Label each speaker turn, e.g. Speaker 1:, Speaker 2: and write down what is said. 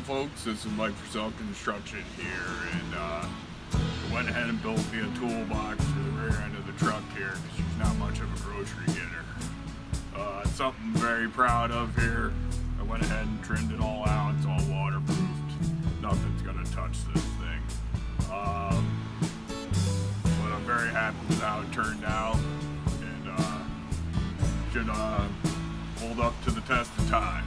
Speaker 1: folks, this is Mike for Self Construction here, and I went ahead and built me a toolbox for the rear end of the truck here because she's not much of a grocery getter. It's something I'm very proud of here. I went ahead and trimmed it all out. It's all waterproofed. Nothing's gonna touch this thing. But I'm very happy with how it turned out, and should hold up to the test of time.